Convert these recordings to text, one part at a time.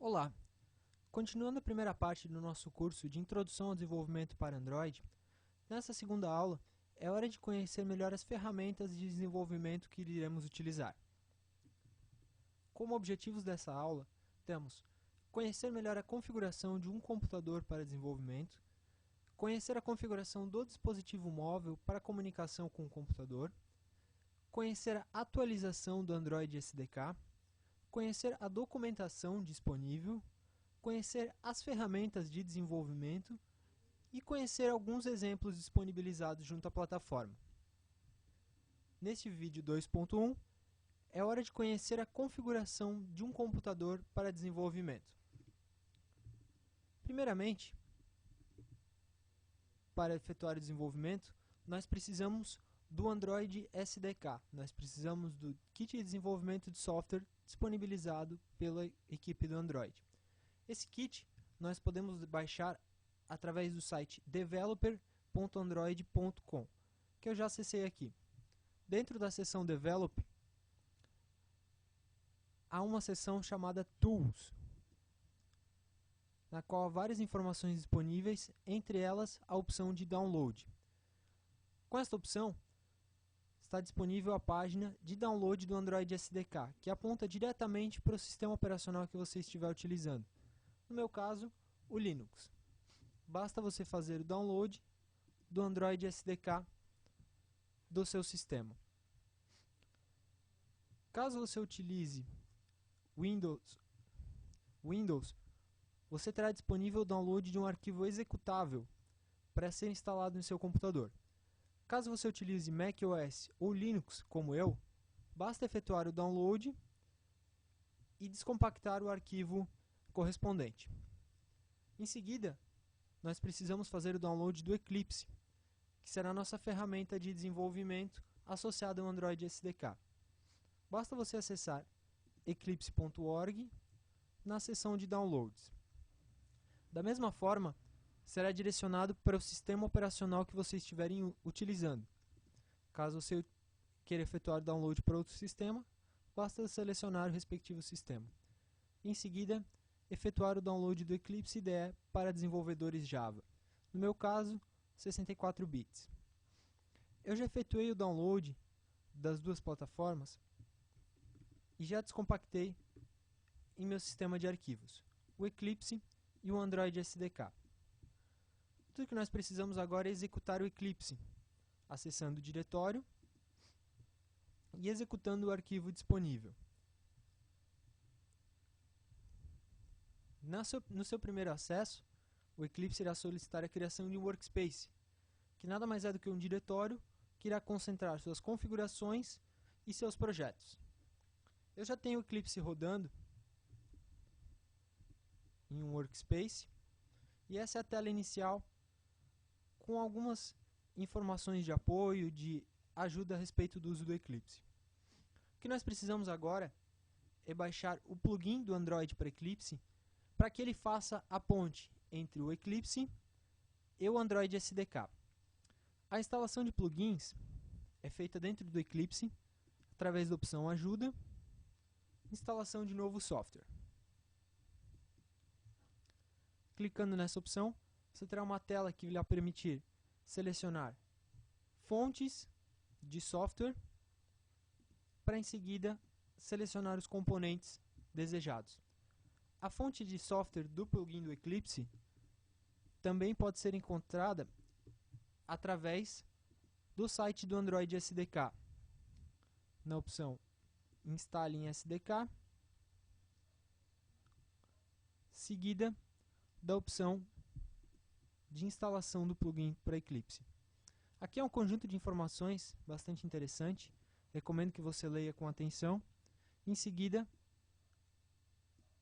Olá! Continuando a primeira parte do nosso curso de Introdução ao Desenvolvimento para Android, nessa segunda aula é hora de conhecer melhor as ferramentas de desenvolvimento que iremos utilizar. Como objetivos dessa aula, temos conhecer melhor a configuração de um computador para desenvolvimento, conhecer a configuração do dispositivo móvel para comunicação com o computador, conhecer a atualização do Android SDK, conhecer a documentação disponível, conhecer as ferramentas de desenvolvimento e conhecer alguns exemplos disponibilizados junto à plataforma. Neste vídeo 2.1, é hora de conhecer a configuração de um computador para desenvolvimento. Primeiramente, para efetuar o desenvolvimento, nós precisamos do Android SDK. Nós precisamos do kit de desenvolvimento de software disponibilizado pela equipe do Android. Esse kit nós podemos baixar através do site developer.android.com, que eu já acessei aqui. Dentro da seção Develop, há uma seção chamada Tools, na qual há várias informações disponíveis, entre elas a opção de Download. Com esta opção, está disponível a página de download do Android SDK, que aponta diretamente para o sistema operacional que você estiver utilizando. No meu caso, o Linux. Basta você fazer o download do Android SDK do seu sistema. Caso você utilize Windows, você terá disponível o download de um arquivo executável para ser instalado no seu computador. Caso você utilize macOS ou Linux, como eu, basta efetuar o download e descompactar o arquivo correspondente. Em seguida, nós precisamos fazer o download do Eclipse, que será a nossa ferramenta de desenvolvimento associada ao Android SDK. Basta você acessar eclipse.org na seção de downloads. Da mesma forma, será direcionado para o sistema operacional que você estiver utilizando. Caso você queira efetuar o download para outro sistema, basta selecionar o respectivo sistema. Em seguida, efetuar o download do Eclipse IDE para desenvolvedores Java. No meu caso, 64 bits. Eu já efetuei o download das duas plataformas e já descompactei em meu sistema de arquivos, o Eclipse e o Android SDK. Tudo que nós precisamos agora é executar o Eclipse, acessando o diretório e executando o arquivo disponível. No seu primeiro acesso, o Eclipse irá solicitar a criação de um workspace, que nada mais é do que um diretório que irá concentrar suas configurações e seus projetos. Eu já tenho o Eclipse rodando em um workspace, e essa é a tela inicial com algumas informações de apoio, de ajuda a respeito do uso do Eclipse. O que nós precisamos agora é baixar o plugin do Android para Eclipse, para que ele faça a ponte entre o Eclipse e o Android SDK. A instalação de plugins é feita dentro do Eclipse, através da opção Ajuda, Instalação de novo software. Clicando nessa opção, você terá uma tela que lhe permitir selecionar fontes de software, para em seguida selecionar os componentes desejados. A fonte de software do plugin do Eclipse também pode ser encontrada através do site do Android SDK, na opção Instale em SDK, seguida da opção de instalação do plugin para Eclipse. Aqui é um conjunto de informações bastante interessante, recomendo que você leia com atenção. Em seguida,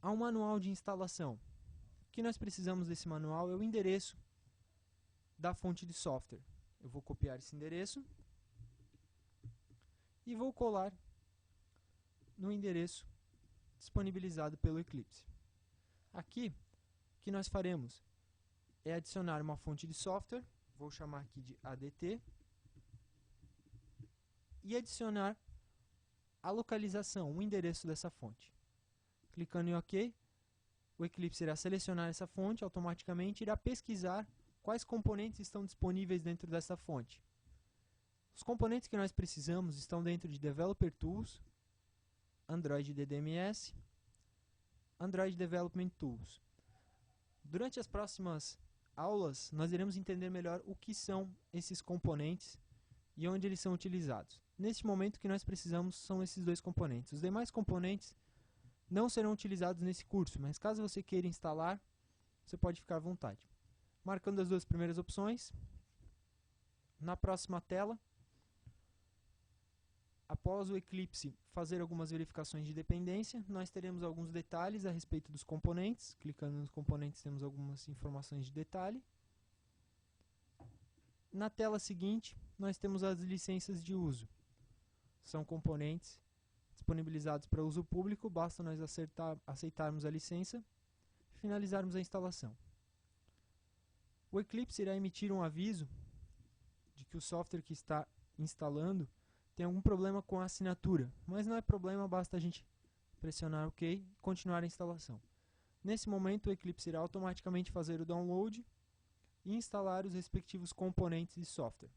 há um manual de instalação. O que nós precisamos desse manual é o endereço da fonte de software. Eu vou copiar esse endereço e vou colar no endereço disponibilizado pelo Eclipse. Aqui, o que nós faremos é adicionar uma fonte de software, vou chamar aqui de ADT, e adicionar a localização, o endereço dessa fonte. Clicando em OK, O Eclipse irá selecionar essa fonte, automaticamente irá pesquisar quais componentes estão disponíveis dentro dessa fonte. Os componentes que nós precisamos estão dentro de Developer Tools, Android DDMS, Android Development Tools. Durante as próximas aulas, nós iremos entender melhor o que são esses componentes e onde eles são utilizados. Neste momento, o que nós precisamos são esses dois componentes. Os demais componentes não serão utilizados nesse curso, mas caso você queira instalar, você pode ficar à vontade. Marcando as duas primeiras opções. Na próxima tela, após o Eclipse fazer algumas verificações de dependência, nós teremos alguns detalhes a respeito dos componentes. Clicando nos componentes, temos algumas informações de detalhe. Na tela seguinte, nós temos as licenças de uso. São componentes disponibilizados para uso público, basta nós aceitarmos a licença e finalizarmos a instalação. O Eclipse irá emitir um aviso de que o software que está instalando tem algum problema com a assinatura, mas não é problema, basta a gente pressionar OK e continuar a instalação. Nesse momento, o Eclipse irá automaticamente fazer o download e instalar os respectivos componentes de software.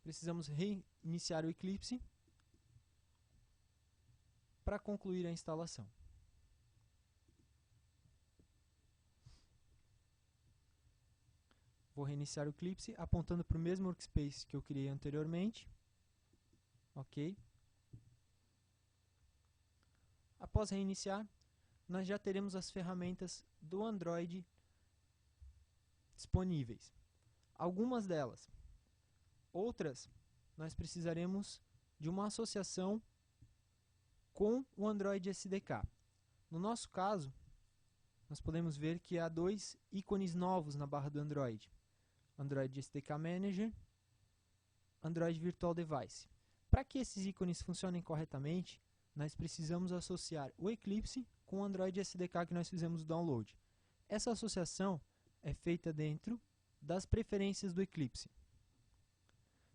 Precisamos reiniciar o Eclipse para concluir a instalação. Vou reiniciar o Eclipse apontando para o mesmo workspace que eu criei anteriormente. OK. Após reiniciar, nós já teremos as ferramentas do Android disponíveis. Algumas delas. Outras, nós precisaremos de uma associação com o Android SDK. No nosso caso, nós podemos ver que há dois ícones novos na barra do Android. Android SDK Manager, Android Virtual Device. Para que esses ícones funcionem corretamente, nós precisamos associar o Eclipse com o Android SDK que nós fizemos o download. Essa associação é feita dentro das preferências do Eclipse.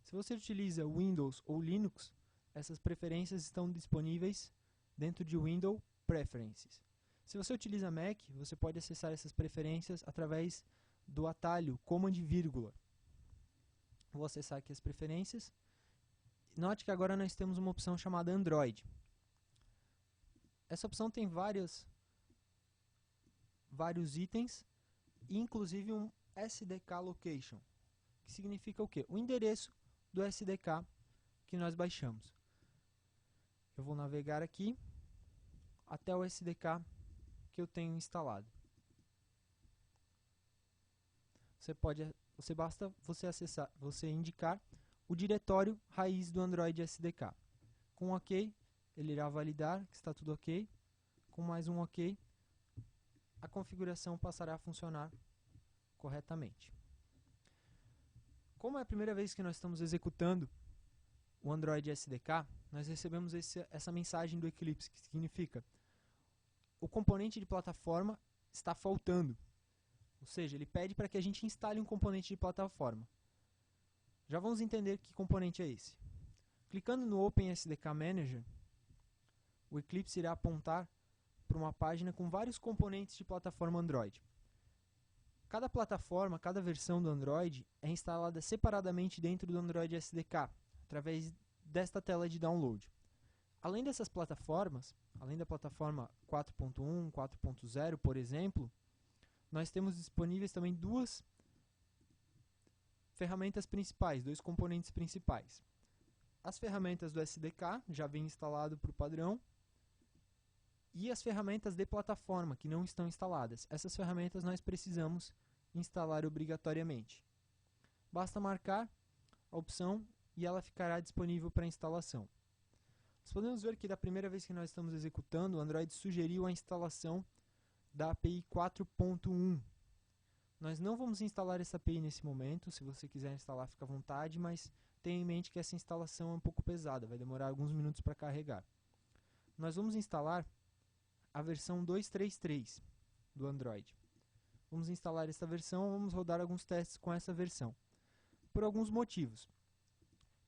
Se você utiliza Windows ou Linux, essas preferências estão disponíveis dentro de Windows Preferences. Se você utiliza Mac, você pode acessar essas preferências através do atalho Command vírgula. Vou acessar aqui as preferências. Note que agora nós temos uma opção chamada Android. Essa opção tem vários itens, inclusive um SDK Location, que significa o quê? O endereço do SDK que nós baixamos. Eu vou navegar aqui até o SDK que eu tenho instalado. Basta você indicar o diretório raiz do Android SDK. Com OK, ele irá validar que está tudo OK. Com mais um OK, a configuração passará a funcionar corretamente. Como é a primeira vez que nós estamos executando o Android SDK, nós recebemos essa mensagem do Eclipse, que significa o componente de plataforma está faltando. Ou seja, ele pede para que a gente instale um componente de plataforma. Já vamos entender que componente é esse. Clicando no Open SDK Manager, o Eclipse irá apontar para uma página com vários componentes de plataforma Android. Cada plataforma, cada versão do Android é instalada separadamente dentro do Android SDK, através desta tela de download. Além dessas plataformas, além da plataforma 4.1, 4.0, por exemplo, nós temos disponíveis também duas ferramentas principais, dois componentes principais. As ferramentas do SDK, já vem instalado por padrão, e as ferramentas de plataforma, que não estão instaladas. Essas ferramentas nós precisamos instalar obrigatoriamente. Basta marcar a opção e ela ficará disponível para instalação. Nós podemos ver que da primeira vez que nós estamos executando, o Android sugeriu a instalação da API 4.1. Nós não vamos instalar essa API nesse momento. Se você quiser instalar, fica à vontade, mas tenha em mente que essa instalação é um pouco pesada, vai demorar alguns minutos para carregar. Nós vamos instalar a versão 2.3.3 do Android. Vamos instalar esta versão, vamos rodar alguns testes com essa versão. Por alguns motivos.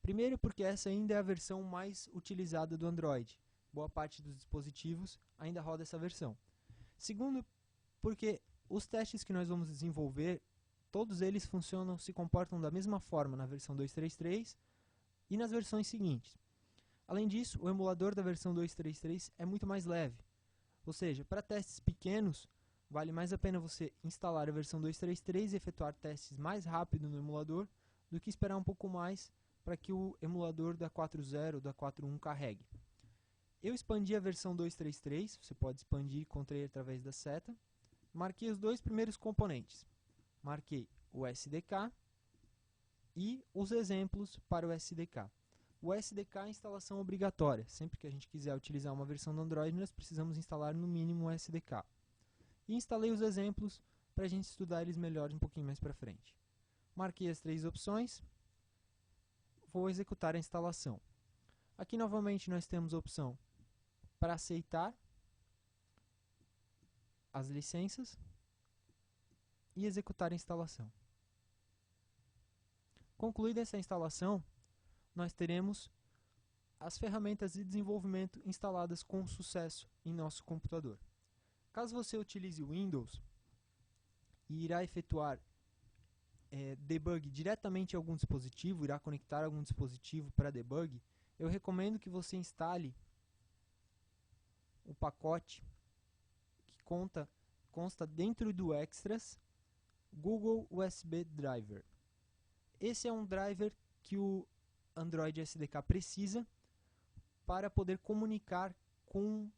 Primeiro, porque essa ainda é a versão mais utilizada do Android. boa parte dos dispositivos ainda roda essa versão. Segundo, porque os testes que nós vamos desenvolver, todos eles funcionam, se comportam da mesma forma na versão 2.3.3 e nas versões seguintes. Além disso, o emulador da versão 2.3.3 é muito mais leve. Ou seja, para testes pequenos, vale mais a pena você instalar a versão 2.3.3 e efetuar testes mais rápido no emulador do que esperar um pouco mais para que o emulador da 4.0 ou da 4.1 carregue. Eu expandi a versão 2.3.3, você pode expandir e contrair através da seta. Marquei os dois primeiros componentes. Marquei o SDK e os exemplos para o SDK. O SDK é a instalação obrigatória. Sempre que a gente quiser utilizar uma versão do Android, nós precisamos instalar no mínimo o SDK. E instalei os exemplos para a gente estudar eles melhor um pouquinho mais para frente. Marquei as três opções. Vou executar a instalação. Aqui novamente nós temos a opção para aceitar as licenças e executar a instalação. Concluída essa instalação, nós teremos as ferramentas de desenvolvimento instaladas com sucesso em nosso computador. Caso você utilize o Windows e irá efetuar debug diretamente em algum dispositivo, irá conectar algum dispositivo para debug, eu recomendo que você instale o pacote que consta dentro do Extras Google USB Driver. Esse é um driver que o Android SDK precisa para poder comunicar com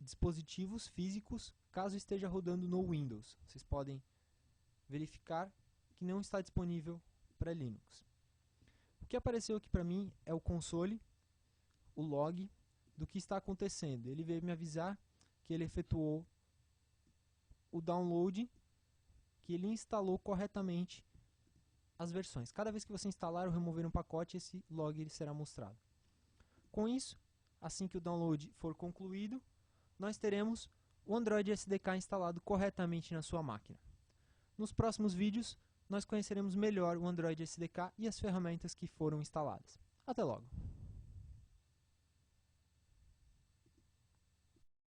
dispositivos físicos caso esteja rodando no Windows. Vocês podem verificar que não está disponível para Linux. O que apareceu aqui para mim é o console, o log do que está acontecendo. Ele veio me avisar que ele efetuou o download, que ele instalou corretamente as versões. Cada vez que você instalar ou remover um pacote, esse log ele será mostrado. Com isso, assim que o download for concluído, nós teremos o Android SDK instalado corretamente na sua máquina. Nos próximos vídeos, nós conheceremos melhor o Android SDK e as ferramentas que foram instaladas. Até logo!